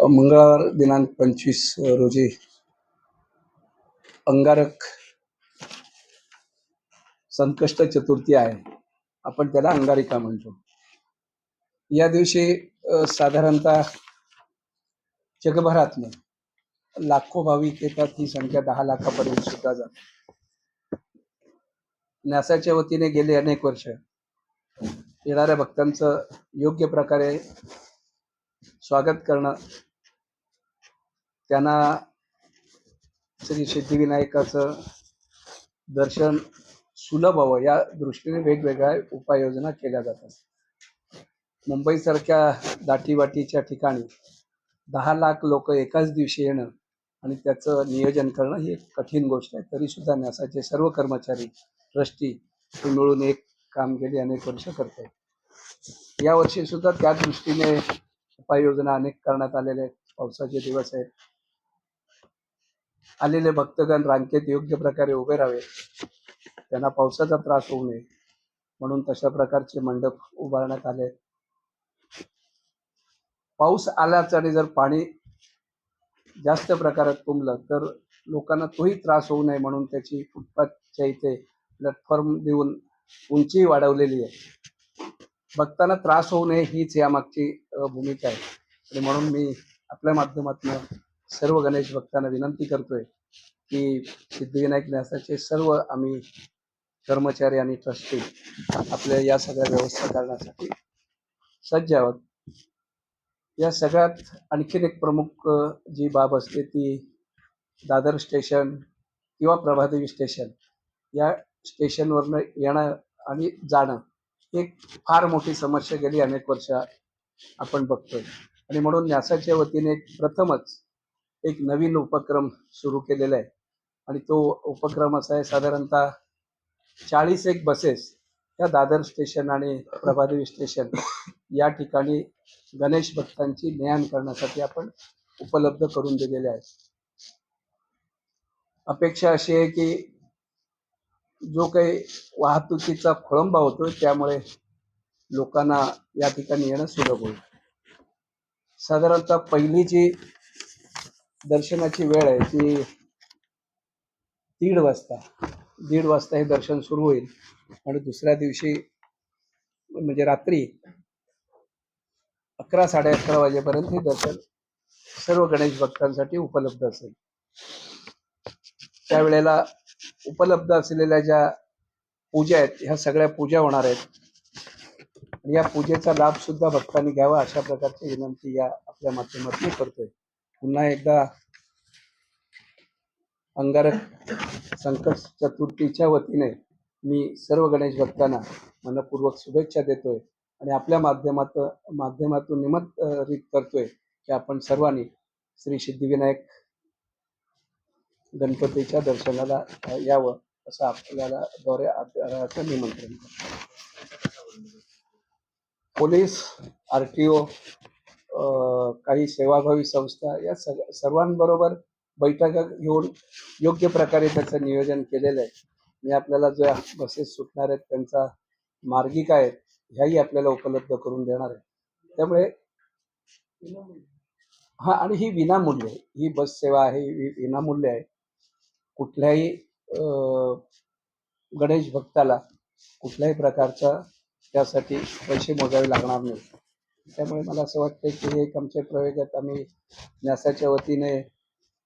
मंगळवार दिनांक 25 रोजी अंगारक संकष्ट चतुर्थी आहे. आपण त्याला अंगारिका म्हणतो. या दिवशी साधारणतः जगभरातनं लाखो भाविक येतात. ही संख्या 10 लाखापर्यंत सुद्धा जाते. न्यासाच्या वतीने गेले अनेक वर्ष येणाऱ्या भक्तांचं योग्य प्रकारे स्वागत करणं, त्यांना श्री सिद्धिविनायकाचं दर्शन सुलभ व्हावं या दृष्टीने वेगवेगळ्या उपाययोजना केल्या जातात. मुंबईसारख्या दाटीवाटीच्या ठिकाणी 10 लाख लोक एकाच दिवशी येणं आणि त्याचं नियोजन करणं ही एक कठीण गोष्ट आहे. तरी सुद्धा न्यासाचे सर्व कर्मचारी, ट्रस्टी मिळून एक काम गेली अनेक वर्ष करत आहेत. यावर्षी सुद्धा त्या दृष्टीने उपाययोजना अनेक करण्यात आलेल्या आहेत. पावसाचे दिवस आहेत. आलेले भक्तगण रांगेत योग्य प्रकारे उभे राहावे, त्यांना पावसाचा त्रास होऊ नये म्हणून तशा प्रकारचे मंडप उभारण्यात आले. पाऊस आलाच आणि जर पाणी जास्त प्रकारात तुंबलं तर लोकांना तोही त्रास होऊ नये म्हणून त्याची फुटपाथच्या इथे प्लॅटफॉर्म देऊन उंची वाढवलेली आहे. भक्तांना त्रास होऊ नये हीच यामागची भूमिका आहे. आणि म्हणून मी आपल्या माध्यमातून सर्व गणेश भक्तांना विनंती करतोय की सिद्धिविनायक न्यासाचे सर्व आम्ही कर्मचारी आणि ट्रस्टी आपल्या या सगळ्या व्यवस्था करण्यासाठी सज्ज आहोत. या सगळ्यात आणखीन एक प्रमुख जी बाब असते ती दादर स्टेशन किंवा प्रभादेवी स्टेशन या स्टेशनवरनं येणं आणि जाणं एक फार मोठी समस्या गेली अनेक वर्ष आपण बघतोय. आणि म्हणून न्यासाच्या वतीने प्रथमच एक नवीन उपक्रम सुरू केलेला आहे. आणि तो उपक्रम असा आहे, साधारणतः 40 बसेस या दादर स्टेशन आणि प्रभादेवी स्टेशन या ठिकाणी गणेश भक्तांची ने-आण करण्यासाठी आपण उपलब्ध करून दिलेले आहेत. अपेक्षा अशी आहे की जो काही वाहतुकीचा खोळंबा होतोय त्यामुळे लोकांना या ठिकाणी येणं सुलभ होईल. साधारणतः पहिली जी दर्शनाची वेळ आहे ती 1:30 वाजता हे दर्शन सुरू होईल आणि दुसऱ्या दिवशी म्हणजे रात्री 11-11:30 वाजेपर्यंत हे दर्शन सर्व गणेश भक्तांसाठी उपलब्ध असेल. त्यावेळेला उपलब्ध असलेल्या ज्या पूजा आहेत ह्या सगळ्या पूजा होणार आहेत. आणि या पूजेचा लाभ सुद्धा भक्तांनी घ्यावा अशा प्रकारची विनंती या आपल्या माध्यमातून करतोय. पुन्हा एकदा अंगारक संकट चतुर्थीच्या वतीने मी सर्व गणेश भक्तांना मनपूर्वक शुभेच्छा देतोय आणि आपल्या माध्यमातून निमंत्रित करतोय की आपण सर्वांनी श्री सिद्धिविनायक गणपतीच्या दर्शनाला यावं असं आपल्याला द्वारे आदराचं निमंत्रण करतो. पोलीस, RTO, काही सेवाभावी संस्था या सर्वांबरोबर बैठका घेऊन योग्य प्रकारे त्याचं नियोजन केलेलं आहे. मी आपल्याला ज्या बसेस सुटणार आहेत त्यांचा मार्गिका आहेत ह्याही आपल्याला उपलब्ध करून देणार आहे. त्यामुळे आणि ही विनामूल्य आहे. ही बस सेवा आहे, ही विनामूल्य आहे. कुठल्याही गणेश भक्ताला कुठल्याही प्रकारचा त्यासाठी पैसे मोजावे लागणार नाही. त्यामुळे मला असं वाटतं की एक आमच्या प्रयोगात आम्ही न्यासाच्या वतीने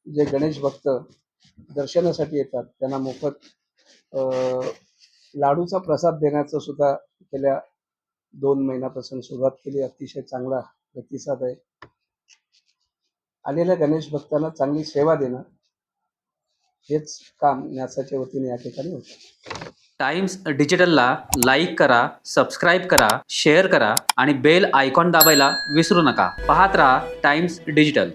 जे गणेश भक्त दर्शनासाठी येतात त्यांना मोफत लाडूचा प्रसाद देण्याचं सुद्धा गेल्या 2 महिन्यापासून सुरुवात केली. अतिशय चांगला प्रतिसाद आहे. आलेल्या गणेश भक्तांना चांगली सेवा देणं हेच काम न्यासाच्या वतीने या ठिकाणी होतं. टाइम्स डिजिटलला लाईक करा, सबस्क्राईब करा, शेअर करा आणि बेल आयकॉन दाबायला विसरू नका. पाहत राहा टाइम्स डिजिटल.